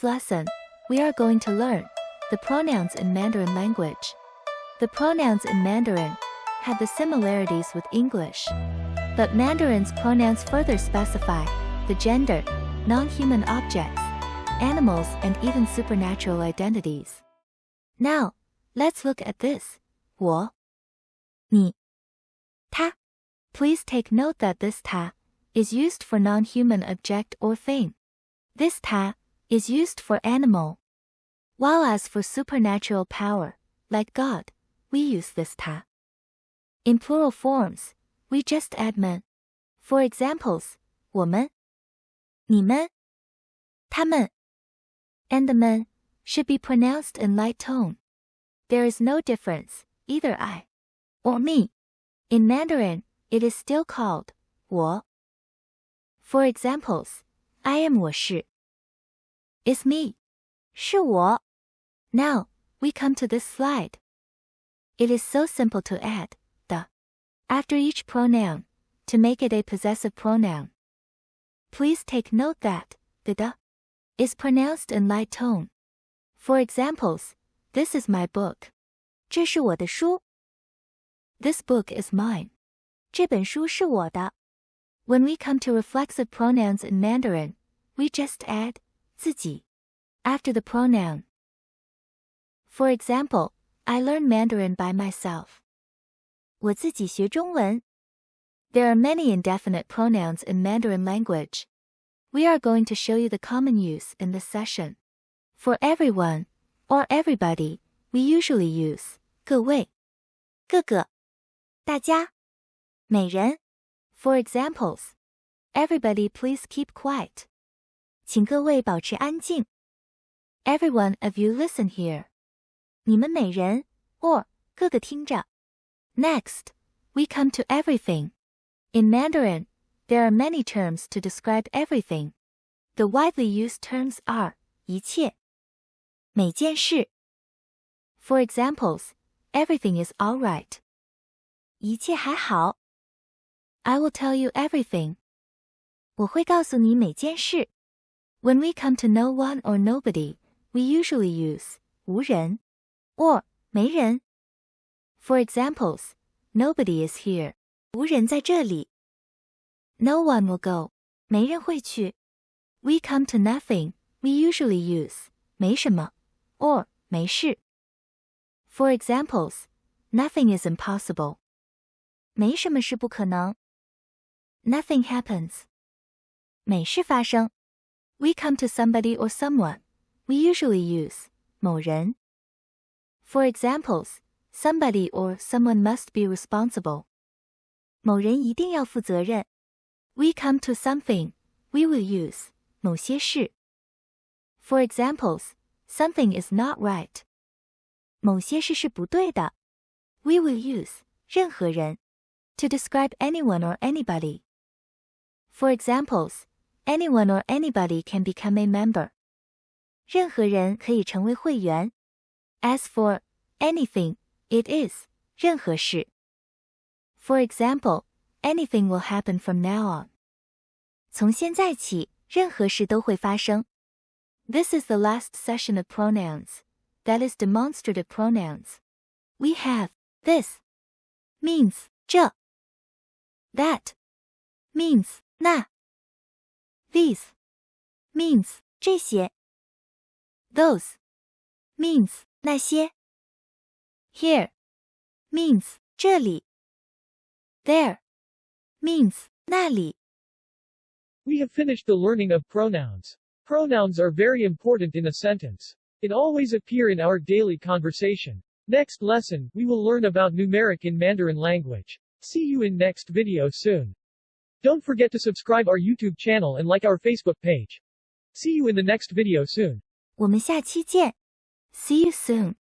this lesson, we are going to learn the pronouns in Mandarin language. The pronouns in Mandarin have the similarities with English, but Mandarin's pronouns further specify the gender, non-human objects, animals, and even supernatural identities. Now, let's look at this. 我、你、他. Please take note that this 他 is used for non-human object or thing. This 他 is used for animal. While as for supernatural power, like God, we use this 他. In plural forms, we just add men. For examples, 我们、你们、他们. And the men should be pronounced in light tone. There is no difference, either I or me. In Mandarin, it is still called 我. For examples, I am 我是 is me 是我. Now, we come to this slide. It is so simple to add the after each pronoun to make it a possessive pronoun. Please take note that the is pronounced in light tone. For examples, this is my book. 这是我的书. This book is mine. 这本书是我的. When we come to reflexive pronouns in Mandarin, we just add 自己 after the pronoun. For example, I learn Mandarin by myself. 我自己学中文. There are many indefinite pronouns in Mandarin language. We are going to show you the common use in this session. For everyone, or everybody, we usually use 各位、各个、大家、每人. For examples, everybody please keep quiet. 请各位保持安静. Every one of you listen here. 你们每人 or 各个听着. Next, we come to everything. In Mandarin, there are many terms to describe everything. The widely used terms are 一切、每件事. For examples, everything is all right. 一切还好. I will tell you everything. 我会告诉你每件事. When we come to no one or nobody, we usually use 无人 or 没人. For examples, nobody is here. 无人在这里. No one will go. 没人会去. We come to nothing, we usually use 没什么 or 没事. For examples, nothing is impossible. 没什么是不可能. Nothing happens. 没事发生. We come to somebody or someone. We usually use 某人. For examples, somebody or someone must be responsible. 某人一定要负责任. We come to something. We will use 某些事. For examples, something is not right. 某些事是不对的. We will use 任何人 to describe anyone or anybody. For examples, anyone or anybody can become a member. 任何人可以成为会员. As for anything, it is 任何事. For example, anything will happen from now on. 从现在起，任何事都会发生. This is the last session of pronouns. That is demonstrative pronouns. We have this means 这 that means 那 these means 这些 those means 那些 here means 这里 there means 那里. We have finished the learning of pronouns. Pronouns are very important in a sentence. It always appear in our daily conversation. Next lesson, we will learn about numeric in Mandarin language. See you in next video soon. Don't forget to subscribe our YouTube channel and like our Facebook page. See you in the next video soon. 我们下期见. See you soon.